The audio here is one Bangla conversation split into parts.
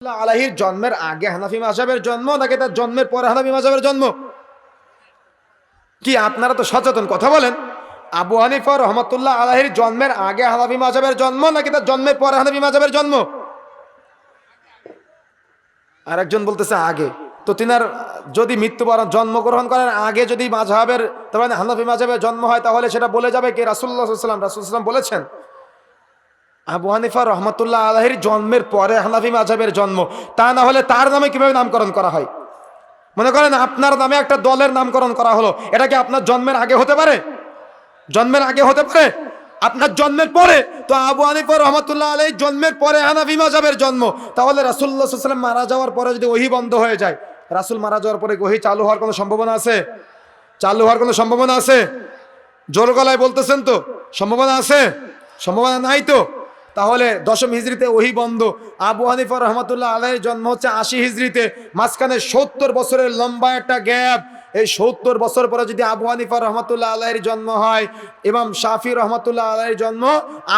আলাইহির জন্মের আগে হানাফি মাযহাবের জন্ম নাকি তার জন্মের পরে হানাফি মাযহাবের জন্ম? কি আপনারা তো সচেতন, কথা বলেন। আবু হানিফা রহমাতুল্লাহ আলাইহির জন্মের আগে হানাফি মাযহাবের জন্ম নাকি তার জন্মের পরে হানাফি মাযহাবের জন্ম? আরেকজন বলতেছে আগে। তো তিনার যদি মৃত্যুবরণ জন্মগ্রহণ করার আগে যদি মাযহাবের তার মানে হানাফি মাযহাবের জন্ম হয়, তাহলে সেটা বলে যাবে কি রাসূলুল্লাহ সাল্লাল্লাহু আলাইহি ওয়াসাল্লাম বলেছেন আবু হানিফা রহমাতুল্লাহ আলাইহির জন্মের পরে হানাফি মাযহাবের জন্ম। তা না হলে তার নামে কিভাবে নামকরণ করা হয়? মনে করেন আপনার নামে একটা দলের নামকরণ করা হলো, এটা কি আপনার জন্মের আগে হতে পারে? জন্মের আগে হতে পারে? আপনার জন্মের পরে। তো আবু হানিফা রহমাতুল্লাহ আলাইহির জন্মের পরে হানাফি মাযহাবের জন্ম। তাহলে রাসূলুল্লাহ সাল্লাল্লাহু আলাইহি ওয়াসাল্লাম মারা যাওয়ার পরে যদি ওহী বন্ধ হয়ে যায়, রাসূল মারা যাওয়ার পরে ওহী চালু হওয়ার কোনো সম্ভাবনা আছে? চালু হওয়ার কোনো সম্ভাবনা আছে? জোর গলায় বলতেছেন তো? সম্ভাবনা আছে? সম্ভাবনা নাই তো। তাহলে দশম হিজরিতে ওহী বন্ধ। আবু হানিফা রহমাতুল্লাহ আলাইহির জন্ম হচ্ছে ৮০ হিজরিতে। মাঝখানে ৭০ বছরের লম্বা একটা গ্যাপ। এই ৭০ বছর পরে যদি আবু হানিফা রহমাতুল্লাহ আলাইহির জন্ম হয়, ইমাম শাফি রহমাতুল্লাহ আলাইহির জন্ম,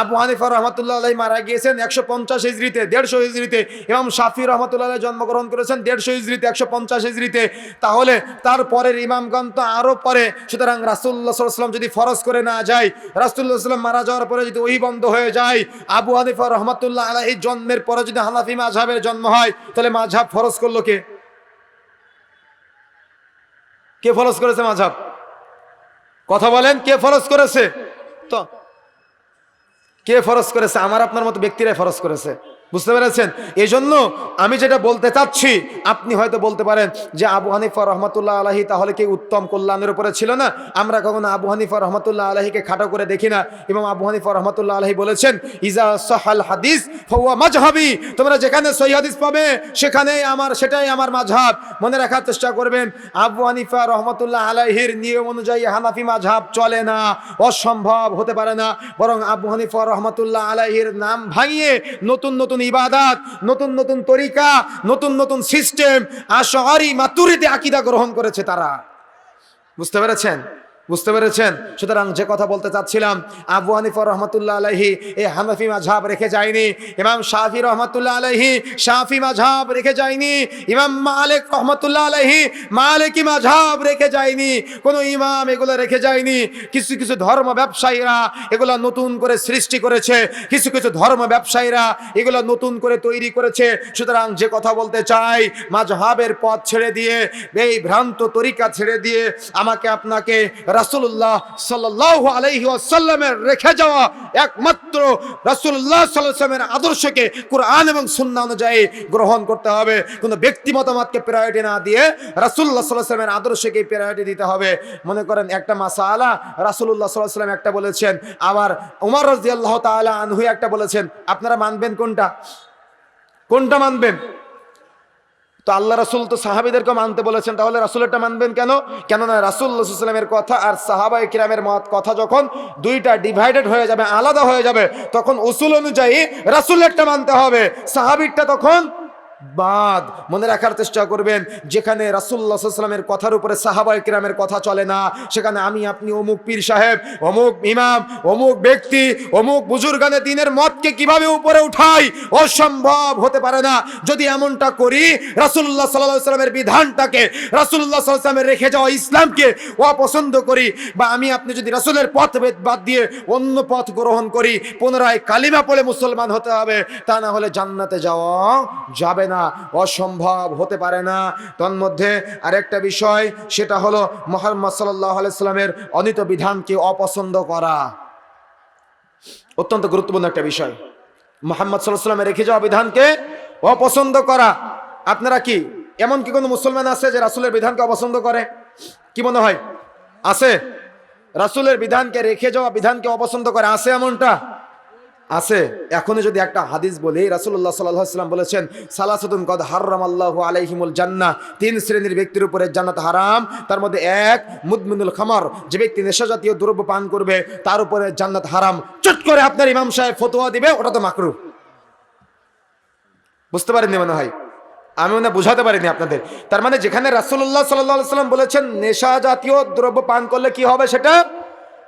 আবু হানিফা রহমাতুল্লাহ আলাইহি মারা গিয়েছেন ১৫০ হিজরিতে, ১৫০ হিজরিতে। ইমাম শাফি রহমাতুল্লাহ আলাইহি জন্মগ্রহণ করেছেন ১৫০ হিজরিতে, ১৫০ হিজরিতে। তাহলে তারপরের ইমামগণ তো আরো পরে। সুতরাং রাসূলুল্লাহ সাল্লাল্লাহু আলাইহি ওয়াসাল্লাম যদি ফরজ করে না যায়, রাসূলুল্লাহ সাল্লাল্লাহু আলাইহি ওয়াসাল্লাম মারা যাওয়ার পরে যদি ওহী বন্ধ হয়ে যায়, আবু হানিফা রহমাতুল্লাহ আলাইহির জন্মের পরে যদি হানাফি মাযহাবের জন্ম হয়, তাহলে মাযহাব ফরজ করলো কে? কে ফরজ করেছে মাযহাব? কথা বলেন, কে ফরজ করেছে? তো কে ফরজ করেছে? আমার আপনার মতো ব্যক্তিরাই ফরজ করেছে। বুঝতে পেরেছেন? এই জন্য আমি যেটা বলতে চাচ্ছি, আপনি হয়তো বলতে পারেন যে আবু হানিফা রহমাতুল্লাহ আলাইহি তাহলে কি উত্তম কল্যাণের উপরে ছিল না? আমরা কখনো আবু হানিফা রহমাতুল্লাহ আলাইহিকে খাটো করে দেখি না। এবং আবু হানিফা রহমাতুল্লাহ আলাইহি বলেছেন ইজা সাহাল হাদিস ফাহুয়া মাযহাবি। তোমরা যেখানে সহিহ হাদিস পাবে সেটাই আমার মাযহাব। মনে রাখার চেষ্টা করবেন, আবু হানিফা রহমাতুল্লাহ আলাইহির নিয়ম অনুযায়ী হানাফি মাযহাব চলে না, অসম্ভব, হতে পারে না। বরং আবু হানিফা রহমাতুল্লাহ আলাইহির নাম ভাঙিয়ে নতুন নতুন ইবাদত, নতুন নতুন তরিকা, নতুন নতুন সিস্টেম, আশআরি মাতুরিদি আকীদা গ্রহণ করেছে তারা। বুঝতে পেরেছেন? বুঝতে পেরেছেন? সুতরাং যে কথা বলতে চাচ্ছিলাম, আবু হানিফা রহমাতুল্লাহ আলাইহি এই হানাফি মাযহাব রেখে যায়নি। ইমাম শাফি রহমাতুল্লাহ আলাইহি শাফি মাযহাব রেখে যায়নি। ইমাম মালিক রহমাতুল্লাহ আলাইহি মালিকি মাযহাব রেখে যায়নি। কোন ইমাম এগুলো রেখে যায়নি। কিছু কিছু ধর্ম ব্যবসায়ীরা এগুলো নতুন করে সৃষ্টি করেছে, কিছু কিছু ধর্ম ব্যবসায়ীরা এগুলো নতুন করে তৈরি করেছে। সুতরাং যে কথা বলতে চাই, মাযহাবের পথ ছেড়ে দিয়ে, এই ভ্রান্ত তরিকা ছেড়ে দিয়ে আমাকে আপনাকে রাসূলুল্লাহ সাল্লাল্লাহু আলাইহি ওয়াসাল্লামের রেখে যাওয়া একমাত্র রাসূলুল্লাহ সাল্লাল্লাহু আলাইহি ওয়াসাল্লামের আদর্শকে কুরআন এবং সুন্নাহ অনুযায়ী গ্রহণ করতে হবে। কোনো ব্যক্তি মতামতকে প্রায়োরিটি না দিয়ে রাসূলুল্লাহ সাল্লাল্লাহু আলাইহি ওয়াসাল্লামের আদর্শকে প্রায়োরিটি দিতে হবে। মনে করেন একটা মাসালা রাসূলুল্লাহ সাল্লাল্লাহু আলাইহি ওয়াসাল্লাম একটা বলেছেন, আবার ওমর রাদিয়াল্লাহু তাআলা আনহু একটা বলেছেন। আপনারা মানবেন কোনটা? কোনটা মানবেন? তো আল্লাহ রাসূল তো সাহাবীদেরকে মানতে বলেছেন, তাহলে রাসূলেরটা মানবেন কেন? কেননা রাসূলুল্লাহ সাল্লাল্লাহু আলাইহি ওয়াসাল্লামের কথা আর সাহাবায়ে কিরামের কথা যখন দুইটা ডিভাইডেড হয়ে যাবে, আলাদা হয়ে যাবে, তখন উসুল অনুযায়ী রাসূলেরটা মানতে হবে, সাহাবীরটা তখন বাদ। মনে রাখার চেষ্টা করবেন, যেখানে রাসূলুল্লাহ সাল্লাল্লাহু আলাইহি ওয়াসাল্লামের কথার উপরে সাহাবায়ে কিরামের কথা চলে না, সেখানে আমি আপনি অমুক পীর সাহেব, অমুক ইমাম, অমুক ব্যক্তি, অমুক বুজুর্গানে দ্বীনের মতকে কিভাবে উপরে উঠাই, অসম্ভব, হতে পারে না। যদি এমনটা করি, রাসূলুল্লাহ সাল্লাল্লাহু আলাইহি ওয়াসাল্লামের বিধানটাকে, রাসূলুল্লাহ সাল্লাল্লাহু আলাইহি ওয়াসাল্লামের রেখে যাওয়া ইসলামকে অপছন্দ করি, বা আমি আপনি যদি রাসূলের পথ বাদ দিয়ে অন্য পথ গ্রহণ করি, পুনরায় কালিমা পড়ে মুসলমান হতে হবে, তা না হলে জান্নাতে যাওয়া যাবে না, অসম্ভব, হতে পারে না। তন্মধ্যে আরেকটা বিষয়, সেটা হলো মুহাম্মদ সাল্লাল্লাহু আলাইহি ওয়াসাল্লামের অনীত বিধানকে অপছন্দ করা। অত্যন্ত গুরুত্বপূর্ণ একটা বিষয়, মুহাম্মদ সাল্লাল্লাহু আলাইহি ওয়াসাল্লামের রেখে যাওয়া বিধানকে অপছন্দ করা। আপনারা কি এমন কি কোনো মুসলমান আছে যে রাসূলের বিধানকে অপছন্দ করে? কি মনে হয়? আছে? রাসূলের বিধানকে, রেখে যাওয়া বিধানকে অপছন্দ করে, আছে এমনটা? আছে। এখনই যদি একটা হাদিস বলি, রাসূলুল্লাহ সাল্লাল্লাহু আলাইহি ওয়াসাল্লাম বলেছেন সালাসাতুন কদ হারামাল্লাহু আলাইহিমুল জান্নাহ, তিন শ্রেণীর ব্যক্তির উপরে জান্নাত হারাম। তার মধ্যে এক, মুদমিনুল খামার, যে ব্যক্তি নেশাজাতীয় দ্রব্য পান করবে তার উপরে জান্নাত হারাম। চট করে আপনার ইমাম সাহেব ফতোয়া দিবে ওটা তো মাকরুহ। বুঝতে পারেননি মনে হয়? আমি মনে বুঝাতে পারিনি আপনাদের। তার মানে যেখানে রাসূলুল্লাহ সাল্লাল্লাহু আলাইহি ওয়াসাল্লাম বলেছেন নেশা জাতীয় দ্রব্য পান করলে কি হবে, সেটা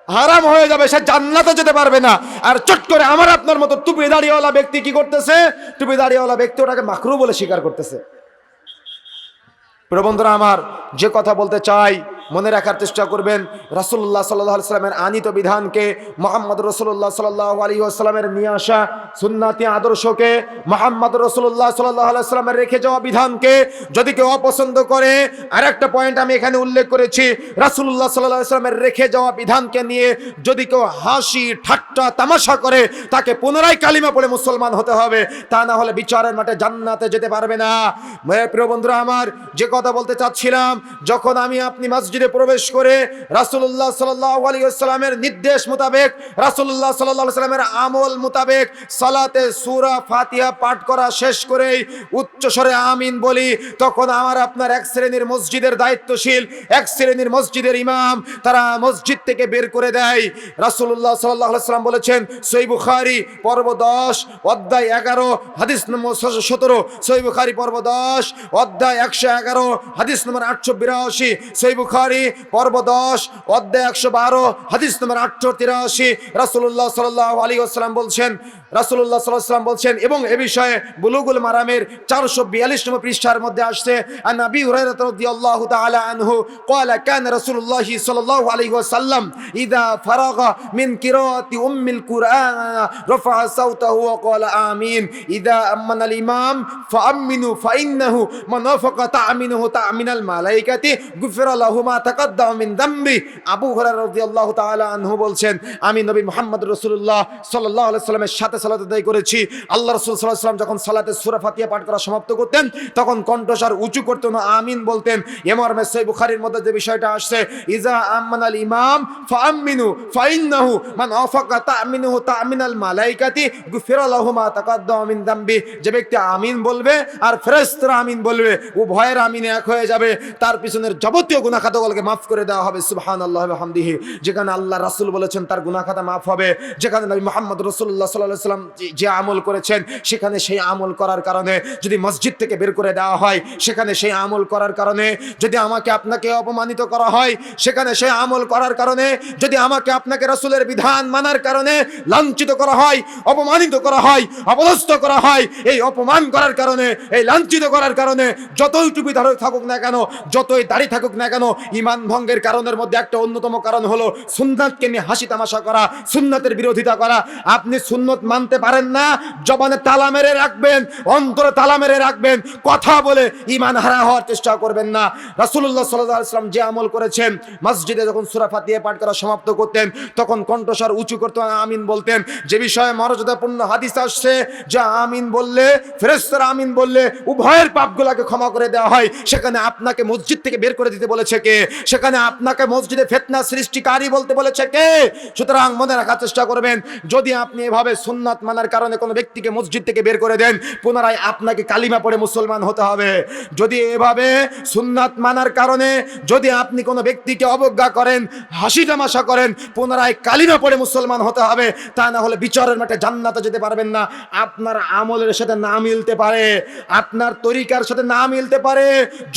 হারাম হয়ে যাবে, সে জান্নাতে যেতে পারবে না। আর চট করে আমার আপনার মতো টুপি দাড়িওয়ালা ব্যক্তি কি করতেছে? টুপি দাড়িওয়ালা ব্যক্তি ওটাকে মাকরু বলে স্বীকার করতেছে। প্রিয় বন্ধুরা আমার, যে কথা বলতে চাই মনে রাখার চেষ্টা করবেন, রাসূলুল্লাহ সাল্লাল্লাহু আলাইহি ওয়াসাল্লামের আনিত বিধানকে, মুহাম্মদ রাসূলুল্লাহ সাল্লাল্লাহু আলাইহি ওয়াসাল্লামের নিয়ে আসা সুন্নাতি আদর্শকে, মুহাম্মদ রাসূলুল্লাহ সাল্লাল্লাহু আলাইহি ওয়াসাল্লামের রেখে যাওয়া বিধানকে যদি কেউ অপছন্দ করে, আরেকটা পয়েন্ট আমি এখানে উল্লেখ করেছি, রাসূলুল্লাহ সাল্লাল্লাহু আলাইহি ওয়াসাল্লামের রেখে যাওয়া বিধানকে নিয়ে যদি কেউ হাসি ঠাট্টা তামাশা করে, তাকে পুনরায় কালিমা পড়ে মুসলমান হতে হবে, তা না হলে বিচারের মাঠে জান্নাতে যেতে পারবে না। প্রিয় বন্ধুরা আমার, যে কথা বলতে চাচ্ছিলাম, যখন আমি আপনি মসজিদে প্রবেশ করে রাসূলুল্লাহ সাল্লাল্লাহু আলাইহি ওয়াসাল্লামের নির্দেশ মোতাবেক, রাসূলুল্লাহ সাল্লাল্লাহু আলাইহি ওয়াসাল্লামের আমল মোতাবেক সালাতে সূরা ফাতিহা পাঠ করা শেষ করেই উচ্চ স্বরে আমিন বলি, তখন আমার আপনার এক শ্রেণীর মসজিদের দায়িত্বশীল, এক শ্রেণীর মসজিদের ইমাম, তারা মসজিদ থেকে বের করে দেয়। রাসূলুল্লাহ সাল্লাল্লাহু আলাইহি ওয়াসাল্লাম বলেছেন, সহিহ বুখারী পর্ব 10 অধ্যায় 11 হাদিস নম্বর 17, সহিহ বুখারী পর্ব 10 অধ্যায় 111 হাদিস নম্বর 882, সহিহ বুখারী পর্ব 10 অধ্যায় 112 হাদিস নম্বর 883। রাসূলুল্লাহ সাল্লাল্লাহু আলাইহি ওয়াসাল্লাম বলছেন, রাসূলুল্লাহ সাল্লাল্লাহু আলাইহি ওয়াসাল্লাম বলছেন, এবং এ বিষয়ে বুলুগুল মারামের 442 নম্বর পৃষ্ঠার মধ্যে আসছে, আন আবি হুরায়রা রাদিয়াল্লাহু তাআলা আনহু ক্বালা কানা রাসূলুল্লাহ সাল্লাল্লাহু আলাইহি ওয়াসাল্লাম ইযা ফারাগা মিন কিরাআতি উম্মিল কুরআন রাফা সাওতাহু ওয়া ক্বালা আমিন ইযা আমানা আল ইমাম ফাআমিনু ফাইন্নাহু মান ওয়াফাকা তা'মিনুহু তা'মিনাল মালাইকাতি গুফিরা লাহু মা তাকাদ্দামা মিন যামবি। আবু হুরায়রা রাদিয়াল্লাহু তাআলা আনহু বলছেন, আমি নবী মুহাম্মদ রাসূলুল্লাহ সাল্লাল্লাহু আলাইহি ওয়াসাল্লামের সাথে সালাত আদায় করেছি। আল্লাহ রাসূল সাল্লাল্লাহু আলাইহি ওয়াসাল্লাম যখন সালাতে সূরা ফাতিহা পাঠ করা সমাপ্ত করতেন, তখন কণ্ঠস্বর উঁচু করতেন না আমিন বলতেন। এ মর্মে সহিহ বুখারীর মধ্যে যে বিষয়টা আসছে, ইজা আমানাল ইমাম ফাআমিনু ফাইন্নাহু মান ওয়াফাকা তা'মিনুহু তা'মিনাল মালাইকাতি গুফিরা লাহু মা তাকাদ্দামা মিন যামবি। যে ব্যক্তি আমিন বলবে আর ফেরেশতারা আমিন বলবে, উভয়ের আমিন এক হয়ে যাবে, তার পিছনের যাবতীয় গুনাহ খাতাগুলোকে মাফ করে দেওয়া হবে। সুবহানাল্লাহি ওয়া বিহামদিহি। যেখানে আল্লাহ রাসূল বলেছেন তার গুনাহ খাতা মাফ হবে, যেখানে নবী মুহাম্মদ রাসূলুল্লাহ সাল্লাল্লাহু আলাইহি ওয়াসাল্লাম যে আমল করেছেন, সেখানে সেই আমল করার কারণে যদি মসজিদ থেকে বের করে দেওয়া হয়, সেখানে সেই আমল করার কারণে যদি আমাকে আপনাকে অপমানিত করা হয়, সেখানে সেই আমল করার কারণে যদি আমাকে আপনাকে রাসূলের বিধান মানার কারণে লাঞ্ছিত করা হয়, অপমানিত করা হয়, অপদস্থ করা হয়, এই অপমান করার কারণে, এই লাঞ্ছিত করার কারণে যতই টুপি থাকুক না কেন, যতই দাড়ি থাকুক না কেন, ঈমান ভঙ্গের কারণের মধ্যে একটা অন্যতম কারণ হলো সুন্নাতকে নিয়ে হাসি তামাশা করা, সুন্নাতের বিরোধিতা করা। আপনি সুন্নত মানতে পারেন না, জবানে তালা মেরে রাখবেন, অন্তরে তালা মেরে রাখবেন, কথা বলে ঈমান হারা হওয়ার চেষ্টা করবেন না। রাসূলুল্লাহ সাল্লাল্লাহু আলাইহি ওয়াসাল্লাম যে আমল করেছেন, মসজিদে যখন সূরা ফাতিহা পাঠ করা সমাপ্ত করতেন, তখন কণ্ঠস্বর উঁচু করতেন, আমিন বলতেন। যে বিষয়ে মর্যাদাপূর্ণ হাদিস আসছে যে আমিন বললে, ফেরেশতারা আমিন বললে উভয়ের পাপগুলোকে ক্ষমা করে দেওয়া হয়, সেখানে আপনাকে মসজিদ থেকে বের করে দিতে বলেছে কে? সেখানে আপনাকে মসজিদে ফিতনা সৃষ্টিকারী বলতে বলেছে কে? সুতরাং মনে রাখার চেষ্টা করবেন, যদি আপনি এভাবে সুন্নাত মানার কারণে কোনো ব্যক্তিকে মসজিদ থেকে বের করে দেন, পুনরায় আপনাকে কালিমা পড়ে মুসলমান হতে হবে। যদি এভাবে সুন্নাত মানার কারণে যদি আপনি কোনো ব্যক্তিকে অবজ্ঞা করেন, হাসি তামাশা করেন, পুনরায় কালিমা পড়ে মুসলমান হতে হবে, তা না হলে বিচারের মাঠে জান্নাতে যেতে পারবেন না। আপনার আমলের সাথে না মিলতে পারে, আপনার তরিকার সাথে না মিলতে পারে,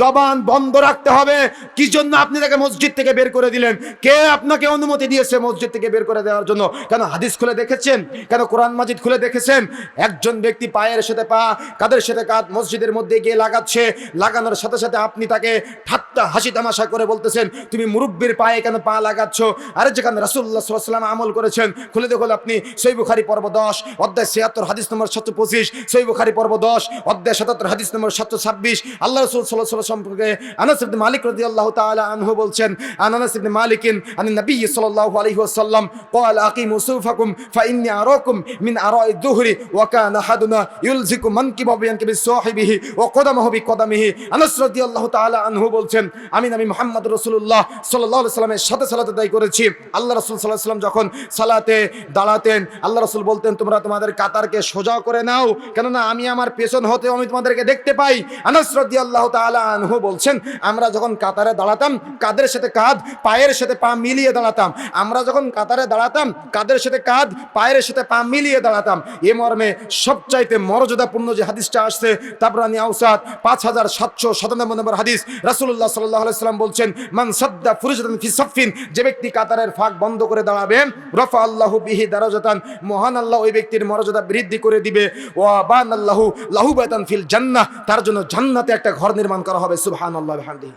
জবান বন্ধ রাখতে হবে। কি জন্য আপনি তাকে মসজিদ থেকে বের করে দিলেন? কে আপনাকে অনুমতি দিয়েছে মসজিদ থেকে বের করে দেওয়ার জন্য? কেন হাদিস খুলে দেখেছেন? কেন কোরআন মাজিদ খুলে দেখেছেন? একজন ব্যক্তি পায়ের সাথে পা, কাঁধের সাথে কাঁধ মসজিদের মধ্যে গিয়ে লাগাচ্ছে, লাগানোর সাথে সাথে আপনি তাকে ঠাট্টা হাসি তামাশা করে বলতেছেন, তুমি মুরব্বির পায়ে কেন পা লাগাচ্ছ? আরে যেখানে রাসূলুল্লাহ সাল্লাল্লাহু আলাইহি ওয়াসাল্লাম আমল করেছেন, খুলে দেখুন আপনি সহিহ বুখারী পর্ব 10 অধ্যায় 76 হাদিস নম্বর 725, সহিহ বুখারী পর্ব 10 অধ্যায় 77 হাদিস নম্বর 726। আল্লাহ রাসূল সাল্লাল্লাহু আলাইহি ওয়াসাল্লাম সম্পর্কে আনাস ইবনে মালিক রাদিয়াল্লাহু তাআলা আনহু বলছেন, আনাস ইবনে মালিক আন নবী সাল্লাল্লাহু আলাইহি ওয়াসাল্লাম ক্বাল আকিমু সুফাকুম ফাইন্নী আরাকুম মিন আরা'i যুহরি ওয়া কানা আহাদুনা ইউলজিকু মানকিবাহু বিয়ানকিবি সাহিবিহি ওয়া কদামাহু বিকদামিহি। আনাস রাদিয়াল্লাহু তাআলা আনহু বলছেন, আমি নবী মুহাম্মদ রাসূলুল্লাহ সাল্লাল্লাহু আলাইহি ওয়াসাল্লামের সাথে সালাত আদায় করেছি। আল্লাহ রাসূল সাল্লাল্লাহু আলাইহি ওয়াসাল্লাম যখন সালাতে দাঁড়াতেন, আল্লাহ রাসূল বলতেন, তোমরা তোমাদের কাতারকে সোজা করে নাও, কেননা আমি আমার পেছন হতে আমি তোমাদেরকে দেখতে পাই। আনাস রাদিয়াল্লাহু তাআলা আনহু বলছেন, আমরা যখন কাতারে দাঁড়াতাম, দাঁড়াতাম কাঁধের সাথে কাঁধ, পায়ের সাথে পা মিলিয়ে দাঁড়াতাম। আমরা যখন কাতারে দাঁড়াতাম কাঁধের সাথে কাঁধ, পায়ের সাথে পা মিলিয়ে দাঁড়াতাম। এ মর্মে সবচাইতে মর্যাদাপূর্ণ যে হাদিসটা আসছে তাবরানী আওসাত 5797 নম্বর হাদিস, রাসূলুল্লাহ সাল্লাল্লাহু আলাইহি সাল্লাম বলছেন, মান সাদ্দা ফুরজাতান ফি সাফফিন, যে ব্যক্তি কাতারের ফাঁক বন্ধ করে দাঁড়াবে, রাফা আল্লাহু বিহি দারাজাতান, মহান আল্লাহ ওই ব্যক্তির মর্যাদা বৃদ্ধি করে দিবে, ওয়া বানাল্লাহু লাহু বাইতান ফিল জান্নাহ, তার জন্য জান্নাতে একটা ঘর নির্মাণ করা হবে। সুবহানাল্লাহ ওয়া বিহামদিহি।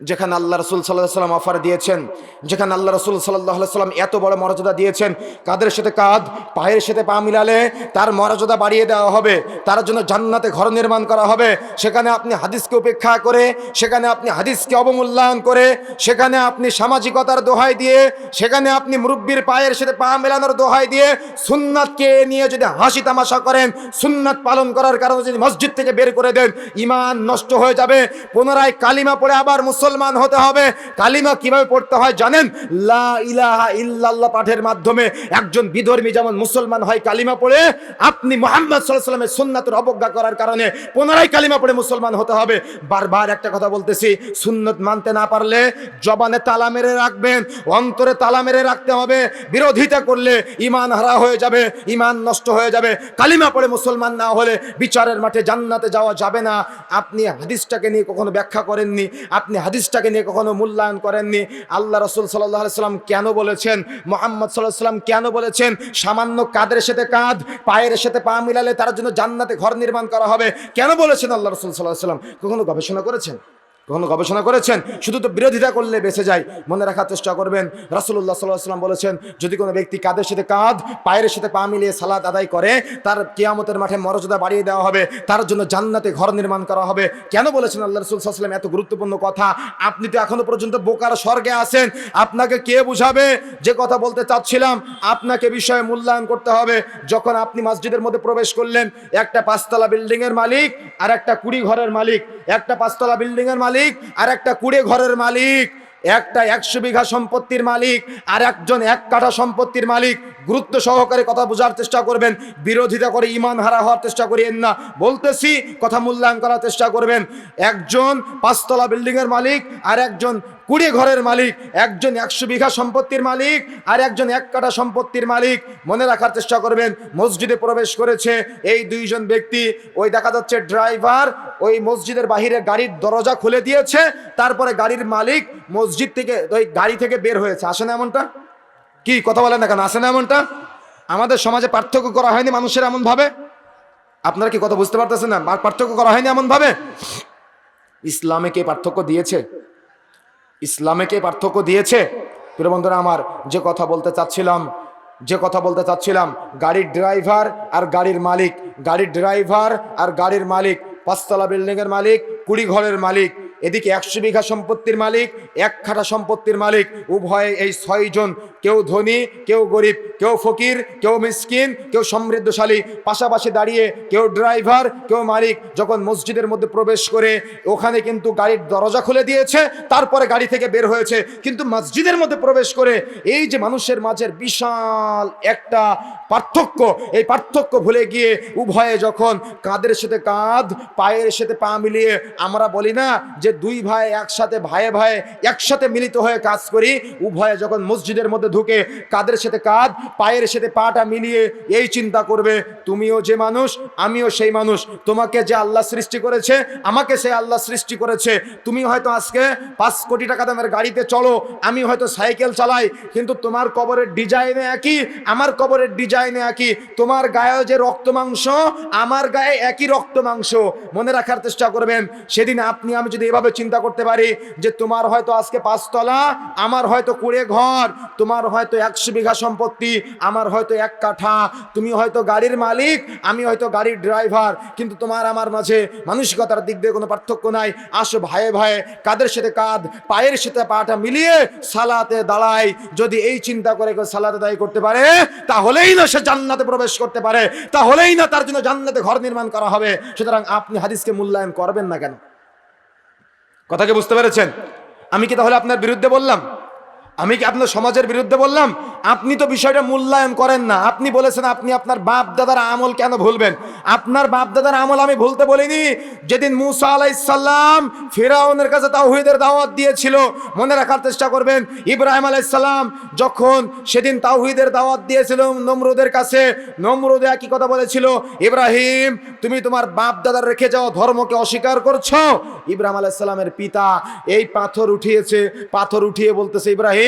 যেখানে আল্লাহ রাসূল সাল্লাল্লাহু আলাইহি সাল্লাম অফার দিয়েছেন, যেখানে আল্লাহ রাসূল সাল্লাল্লাহু আলাইহি সাল্লাম এত বড় মর্যাদা দিয়েছেন, কাঁধের সাথে কাঁধ, পায়ের সাথে পা মিলালে তার মর্যাদা বাড়িয়ে দেওয়া হবে, তার জন্য জান্নাতে ঘর নির্মাণ করা হবে। সেখানে আপনি হাদিসকে উপেক্ষা করে, সেখানে আপনি হাদিসকে অবমূল্যায়ন করে, সেখানে আপনি সামাজিকতার দোহাই দিয়ে, সেখানে আপনি মুরব্বির পায়ের সাথে পা মেলানোর দোহাই দিয়ে সুন্নাতকে নিয়ে যদি হাসি তামাশা করেন, সুন্নাত পালন করার কারণে যদি মসজিদ থেকে বের করে দেন, ঈমান নষ্ট হয়ে যাবে। পুনরায় কালিমা পড়ে আবার মুসলমান হতে হবে। কালিমা কিভাবে পড়তে হয় জানেন? লা ইলাহা ইল্লাল্লাহ পাঠের মাধ্যমে একজন বিধর্মী যেমন মুসলমান হয় কালিমা পড়ে, আপনি মুহাম্মদ সাল্লাল্লাহু আলাইহি ওয়াসাল্লামের সুন্নাতের অবজ্ঞা করার কারণে পুনরায় কালিমা পড়ে মুসলমান হতে হবে। বারবার একটা কথা বলতেছি, সুন্নত মানতে না পারলে জবানে তালা মেরে রাখবেন, অন্তরে তালা মেরে রাখতে হবে। বিরোধিতা করলে ঈমান হারা হয়ে যাবে, ঈমান নষ্ট হয়ে যাবে। কালিমা পড়ে মুসলমান না হলে বিচারের মাঠে জান্নাতে যাওয়া যাবে না। আপনি হাদিসটাকে নিয়ে কখনো ব্যাখ্যা করেননি, আপনি হাদিসটাকে নিয়ে কখনো মূল্যায়ন করেননি। আল্লাহ রাসূল সাল্লাল্লাহু আলাইহি সাল্লাম কেন বলেছেন, মুহাম্মদ সাল্লাল্লাহু আলাইহি সাল্লাম কেন বলেছেন সামান্য কাঁধের সাথে কাঁধ, পায়ের সাথে পা মিলালে তার জন্য জান্নাতে ঘর নির্মাণ করা হবে? কেন বলেছেন আল্লাহ রাসূল সাল্লাল্লাহু আলাইহি সাল্লাম? কখনো গবেষণা করেছেন? কখনো গবেষণা করেছেন? শুধু তো বিরোধিতা করলে বেঁচে যায়। মনে রাখার চেষ্টা করবেন, রাসূলুল্লাহ সাল্লাল্লাহু আলাইহি সাল্লাম বলেছেন, যদি কোনো ব্যক্তি কাঁধের সাথে কাঁধ, পায়ের সাথে পা মিলিয়ে সালাত আদায় করে, তার কিয়ামতের মাঠে মর্যাদা বাড়িয়ে দেওয়া হবে, তার জন্য জান্নাতে ঘর নির্মাণ করা হবে। কেন বলেছেন আল্লাহ রাসূল সাল্লাল্লাহু আলাইহি সাল্লাম এত গুরুত্বপূর্ণ কথা? আপনি তো এখনো পর্যন্ত বোকার স্বর্গে আছেন। আপনাকে কে বুঝাবে? যে কথা বলতে চাচ্ছিলাম, আপনাকে বিষয়ে মূল্যায়ন করতে হবে। যখন আপনি মসজিদের মধ্যে প্রবেশ করলেন, একটা 5তলা বিল্ডিং এর মালিক আর একটা 20 ঘরের মালিক, একটা 5তলা বিল্ডিং এর মালিক আর একটা 20 ঘরের মালিক, একটা 100 বিঘা সম্পত্তির মালিক আর একজন 1 কাঠা সম্পত্তির মালিক। গুরুত্ব সহকারে কথা বোঝার চেষ্টা করবেন, বিরোধিতা করে ঈমান হারা হওয়ার চেষ্টা করিয়েন না। বলতেছি, কথা মূল্যায়ন করার চেষ্টা করবেন। একজন 5তলা বিল্ডিং এর মালিক আর একজন 20 ঘরের মালিক, একজন 100 বিঘা সম্পত্তির মালিক আর একজন 1 কাঠা সম্পত্তির মালিক। মনে রাখার চেষ্টা করবেন, মসজিদে প্রবেশ করেছে এই দুইজন ব্যক্তি। ওই দেখা যাচ্ছে ড্রাইভার ওই মসজিদের বাহিরে গাড়ির দরজা খুলে দিয়েছে, তারপরে গাড়ির মালিক মসজিদ থেকে ওই গাড়ি থেকে বের হয়েছে। আসে না এমনটা? কি কথা বলেন না কেন? আসে না এমনটা? আমাদের সমাজে পার্থক্য করা হয়নি মানুষের এমন ভাবে? আপনারা কি কথা বুঝতে পারতেছেন না? পার্থক্য করা হয়নি এমন ভাবে? ইসলামে কে পার্থক্য দিয়েছে? ইসলামে কে পার্থক্য দিয়েছে? প্রিয় বন্ধুরা আমার, যে কথা বলতে চাচ্ছিলাম, গাড়ির ড্রাইভার আর গাড়ির মালিক, গাড়ির ড্রাইভার আর গাড়ির মালিক, 5তলা বিল্ডিং এর মালিক, 20 ঘরের মালিক, এদিকে 100 বিঘা সম্পত্তির মালিক, 1 কাঠা সম্পত্তির মালিক, উভয়ে এই 6 জন, কেউ ধনী, কেউ গরিব, কেউ ফকির, কেউ মিসকিন, কেউ সমৃদ্ধশালী, পাশাপাশি দাঁড়িয়ে কেউ ড্রাইভার, কেউ মালিক। যখন মসজিদের মধ্যে প্রবেশ করে, ওখানে কিন্তু গাড়ির দরজা খুলে দিয়েছে, তারপরে গাড়ি থেকে বের হয়েছে। কিন্তু মসজিদের মধ্যে প্রবেশ করে এই যে মানুষের মাঝের বিশাল একটা পার্থক্য, এই পার্থক্য ভুলে গিয়ে উভয়ে যখন কাঁধের সাথে কাঁধ, পায়ের সাথে পা মিলিয়ে, আমরা বলি না যে 2 ভাই একসাথে, ভাইয়ে ভাইয়ে একসাথে মিলিত হয়ে কাজ করি, উভয়ে যখন মসজিদের মধ্যে ঢুকে কাঁধের সাথে কাঁধ, পায়ের সাথে পাটা মিলিয়ে এই চিন্তা করবে, তুমিও যে মানুষ, আমিও সেই মানুষ। তোমাকে যে আল্লাহ সৃষ্টি করেছে, আমাকে সে আল্লাহ সৃষ্টি করেছে। তুমি হয়তো আজকে 5 কোটি টাকা দামের গাড়িতে চলো, আমি হয়তো সাইকেল চালাই, কিন্তু তোমার কবরের ডিজাইনে একই, আমার কবরের ডিজাইনে একই। তোমার গায়ে যে রক্ত মাংস, আমার গায়ে একই রক্ত মাংস। মনে রাখার চেষ্টা করবেন, সেদিন আপনি আমি যদি এভাবে চিন্তা করতে পারি যে তোমার হয়তো আজকে 5তলা, আমার হয়তো 20 ঘর, তোমার হয়তো 100 বিঘা সম্পত্তি, আমার হয়তো 1 কাঠা, তুমি হয়তো গাড়ির মালিক, আমি হয়তো গাড়ির ড্রাইভার, কিন্তু তোমার আমার মাঝে মানসিকতার দিক দিয়ে কোনো পার্থক্য নাই। আসো ভাইয়ে ভাইয়ে কাঁধের সাথে কাঁধ, পায়ের সাথে পাটা মিলিয়ে সালাতে দাঁড়াই। যদি এই চিন্তা করে কেউ সালাতে দাঁড়িয়ে করতে পারে, তাহলেই না সে জান্নাতে প্রবেশ করতে পারে, তাহলেই না তার জন্য জান্নাতে ঘর নির্মাণ করা হবে। সুতরাং আপনি হাদিসকে মূল্যায়ন করবেন না কেন? কথা কি বুঝতে পেরেছেন? আমি কি তাহলে আপনার বিরুদ্ধে বললাম? আমি কি আপনার সমাজের বিরুদ্ধে বললাম? আপনি তো বিষয়টা মূল্যায়ন করেন না। আপনি বলেছেন আপনি আপনার বাপ দাদার আমল কেন ভুলবেন? আপনার বাপ দাদার আমল আমি ভুলতে বলিনি। যেদিন মুসা আলাইহিস সালাম ফিরআউনের কাছে তাওহীদের দাওয়াত দিয়েছিল, মনে রাখার চেষ্টা করবেন, ইব্রাহিম আলাইহিস সালাম যখন সেদিন তাওহীদের দাওয়াত দিয়েছিল নমরুদের কাছে, নমরুদ একই কথা বলেছিল, ইব্রাহিম তুমি তোমার বাপ দাদার রেখে যাওয়া ধর্মকে অস্বীকার করছো। ইব্রাহিম আলাইহিস সালামের পিতা এই পাথর উঠিয়েছে, পাথর উঠিয়ে বলতেছে, ইব্রাহিম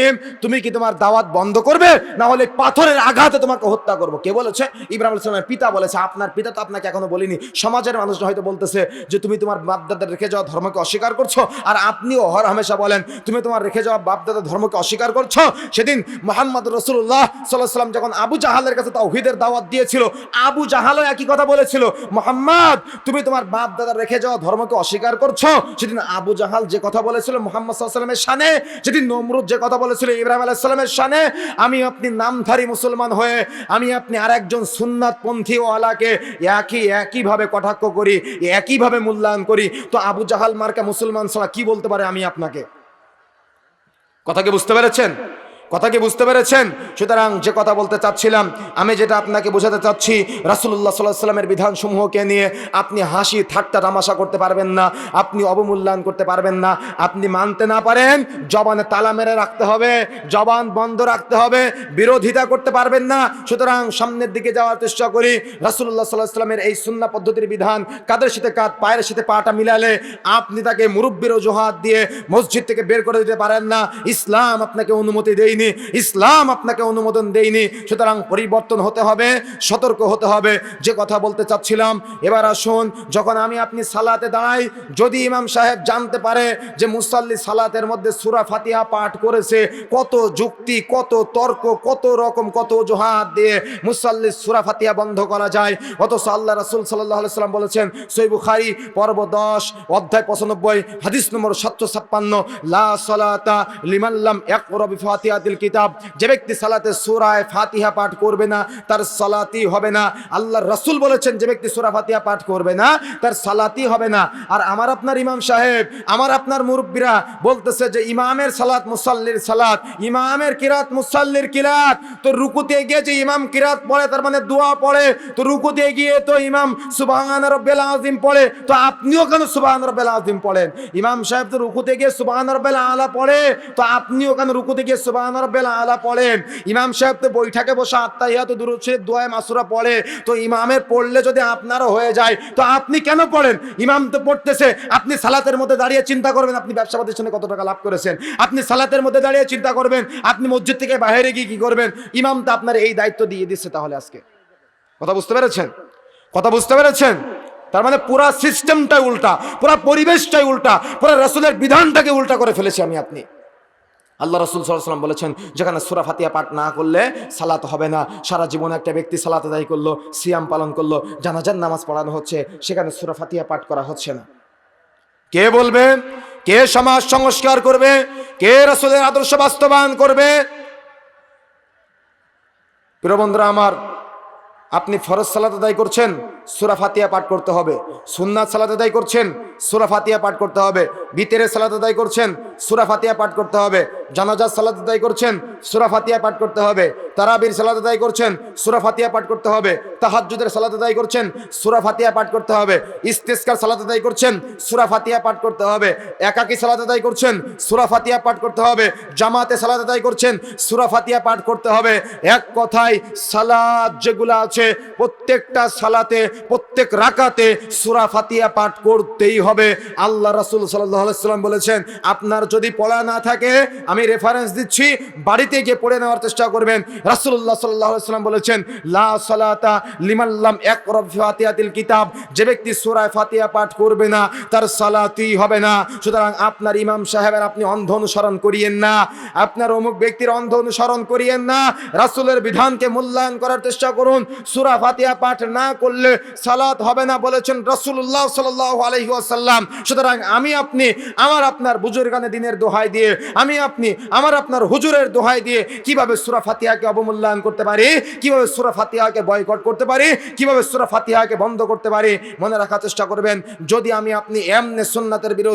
তুমি কি তোমার দাওয়াত বন্ধ করবে, না হলে পাথরের আঘাতে তোমাকে হত্যা করবো। কে বলেছে? ইব্রাহিম আলাইহিস সালামের পিতা বলেছে। আপনার পিতা তো আপনাকে এখনো বলিনি। সমাজের মানুষরা হয়তো বলতেছে যে তুমি তোমার বাপ দাদার রেখে যাওয়া ধর্মকে অস্বীকার করছো, আর আপনিও হর হামেশা বলেন তুমি তোমার রেখে যাওয়া বাপ দাদার ধর্মকে অস্বীকার করছো। সেদিন মুহাম্মদ রাসূলুল্লাহ সাল্লাল্লাহু আলাইহি ওয়াসাল্লাম যখন আবু জাহালের কাছে তাওহীদের দাওয়াত দিয়েছিল, আবু জাহালও একই কথা বলেছিল, মুহাম্মদ তুমি তোমার বাপ দাদার রেখে যাওয়া ধর্মকে অস্বীকার করছো। সেদিন আবু জাহাল যে কথা বলেছিল মুহাম্মদ সাল্লাল্লাহু আলাইহি ওয়াসাল্লামের শানে, যেদিন নমরুদ যে কথা বলেছিল ইব্রাহিম আলাইহিস সালামের শানে, আমি আপনি নামধারী মুসলমান হয়ে আমি আপনি আরেকজন সুন্নাতপন্থী ওয়ালাকে একইভাবে কটাক্ষ করি, একইভাবে মূল্যায়ন করি, তো আবু জাহাল মার্কা মুসলমান ছাড়া কি বলতে পারে আমি আপনাকে? কথা কি বুঝতে পেরেছেন? কথা কি বুঝতে পেরেছেন? সুতরাং যে কথা বলতে চাচ্ছিলাম, আমি যেটা আপনাকে বোঝাতে চাচ্ছি, রাসূলুল্লাহ সাল্লাল্লাহু আলাইহি ওয়াসাল্লামের বিধানসমূহকে নিয়ে আপনি হাসি ঠাট্টা তামাশা করতে পারবেন না, আপনি অবমূল্যায়ন করতে পারবেন না। আপনি মানতে না পারেন, জবানে তালা মেরে রাখতে হবে, জবান বন্ধ রাখতে হবে, বিরোধিতা করতে পারবেন না। সুতরাং সামনের দিকে যাওয়ার চেষ্টা করি। রাসূলুল্লাহ সাল্লাল্লাহু আলাইহি ওয়াসাল্লামের এই সুন্নাহ পদ্ধতির বিধান কাদের সাথে কাঁধ, পায়ের সাথে পাটা মিলালে আপনি তাকে মুরব্বির অজুহাত দিয়ে মসজিদ থেকে বের করে দিতে পারেন না। ইসলাম আপনাকে অনুমতি দেয়নি, ইসলাম আপনাকে অনুমোদন দেয়নি। সুতরাং পরিবর্তন হতে হবে, সতর্ক হতে হবে। যে কথা বলতে চাচ্ছিলাম, এবার আসুন, যখন আমি আপনি সালাতে দাঁড়াই, যদি ইমাম সাহেব জানতে পারে যে মুসাল্লি সালাতের মধ্যে সূরা ফাতিহা পাঠ করেছে, কত যুক্তি, কত তর্ক, কত রকম, কত অজুহাত দিয়ে মুসাল্লি সূরা ফাতিহা বন্ধ করা যায়। অথচ আল্লাহ রাসূল সাল্লাল্লাহু আলাইহি ওয়াসাল্লাম বলেছেন, সহিহ বুখারী পর্ব 10 অধ্যায় 95 হাদিস নম্বর 756, লা সালাতা লিমান লাম ইয়াকরা বিফাতিহাতিল কিতাব, যে ব্যক্তি সালাতে সূরা ফাতিহা পাঠ করবে না তার সালাতই হবে না। আল্লাহর রাসূল বলেছেন যে ব্যক্তি সূরা ফাতিহা পাঠ করবে না তার সালাতই হবে না। আর আমার আপনার ইমাম সাহেব, আমার আপনার মুরব্বিরা বলতেছে যে ইমামের সালাত মুসাল্লির সালাত, ইমামের কিরাত মুসাল্লির কিরাত। তো রুকুতে গিয়ে যে ইমাম কিরাত পড়ে, তার মানে দোয়া পড়ে, তো রুকুতে গিয়ে তো ইমাম সুবহান রাব্বিল আযীম পড়ে, তো আপনিও কেন সুবহান রাব্বিল আযীম পড়েন? ইমাম সাহেব তো রুকুতে গিয়ে সুবহান রাব্বিল আলা পড়ে, তো আপনিও কেন রুকুতে গিয়ে সুবহান রাব্বিল আলা পড়েন? ইমাম সাহেব তো বৈঠকে বসে আত্তাহিয়াত ও দুরূদ শরীফ দোয়া মাসুরা পড়ে, তো ইমামের পড়লে যদি আপনারও হয়ে যায়, তো আপনি কেন পড়েন? ইমাম তো পড়তেছে, আপনি সালাতের মধ্যে দাঁড়িয়ে চিন্তা করবেন আপনি ব্যবসা প্রতিষ্ঠানে কত টাকা লাভ করেছেন, আপনি সালাতের মধ্যে দাঁড়িয়ে চিন্তা করবেন আপনি মসজিদ থেকে বাইরে গিয়ে কি করবেন। ইমাম তো আপনার এই দায়িত্ব দিয়ে দিচ্ছে। তাহলে আজকে কথা বুঝতে পেরেছেন? কথা বুঝতে পেরেছেন? তার মানে পুরা সিস্টেমটাই উল্টা, পুরা পরিবেশটাই উল্টা, পুরা রাসূলের বিধানটাকে উল্টা করে ফেলেছি আমি আপনি। আল্লাহ রাসূল সাল্লাল্লাহু আলাইহি ওয়াসাল্লাম বলেছেন, যেখানে সূরা ফাতিহা পাঠ না করলে সালাত হবে না। সারা জীবনে একটা ব্যক্তি সালাত আদায় করলো, সিয়াম পালন করলো, জানাজার নামাজ পড়ানো হচ্ছে, সেখানে সূরা ফাতিহা পাঠ করা হচ্ছে না। কে বলবে? কে সমাজ সংস্কার করবে? কে রাসূলের আদর্শ বাস্তবায়ন করবে? প্রিয় বন্ধুরা আমার, আপনি ফরজ সালাত আদায় করছেন, সূরা ফাতিহা পাঠ করতে হবে। সুন্নাত সালাত আদায় করছেন, সূরা ফাতিহা পাঠ করতে হবে। বিতরের সালাত আদায় করছেন, সূরা ফাতিহা পাঠ করতে হবে। জানাজার সালাত আদায় করছেন, সূরা ফাতিহা পাঠ করতে হবে। তারাবির সালাত আদায় করছেন, সূরা ফাতিহা পাঠ করতে হবে। তাহাজ্জুদের সালাত আদায় করছেন, সূরা ফাতিহা পাঠ করতে হবে। ইস্তিসকার সালাত আদায় করছেন, সূরা ফাতিহা পাঠ করতে হবে। একাকী সালাত আদায় করছেন, সূরা ফাতিহা পাঠ করতে হবে। জামাতে সালাত আদায় করছেন, সূরা ফাতিহা পাঠ করতে হবে। এক কথায় সালাত যেগুলো আছে প্রত্যেকটা সালাতে, প্রত্যেক রাকাতে সূরা ফাতিহা পাঠ করতেই হবে। আল্লাহ রাসূল সাল্লাল্লাহু আলাইহি ওয়াসাল্লাম বলেছেন, আপনার যদি পড়া না থাকে, আমি রেফারেন্স দিচ্ছি, বাড়িতে গিয়ে পড়ে নেওয়ার চেষ্টা করবেন। রাসূলুল্লাহ সাল্লাল্লাহু আলাইহি ওয়াসাল্লাম বলেছেন, লা সালাতা লিমান লাম ইয়াকরা বিফাতিহাতিল কিতাব, যে ব্যক্তি সূরা ফাতিহা পাঠ করবে না তার সালাতই হবে না। সুতরাং আপনার ইমাম সাহেবের আপনি অন্ধ অনুসরণ করিয়েন না, আপনার অমুক ব্যক্তির অন্ধ অনুসরণ করিয়েন না। রাসূলের বিধানকে মূল্যায়ন করার চেষ্টা করুন। সূরা ফাতিহা পাঠ না করলে সালাত হবে না বলেছেন রাসূলুল্লাহ সাল্লাল্লাহু আলাইহি ওয়াসাল্লাম। সুতরাং আমি আপনি আমার আপনার বুজুর্গানে দিনের দোহাই দিয়ে, আমি আপনি আমার আপনার হুজুরের দোহাই দিয়ে কিভাবে সূরা ফাতিহাকে অবমূল্যায়ন করতে পারি, কিভাবে সূরা ফাতিহাকে বয়কট করতে পারি, কিভাবে সূরা ফাতিহাকে বন্ধ করতে পারি, মনে রাখার চেষ্টা করবেন। যদি আমি আপনি এমনি সুন্নাতের বিরোধী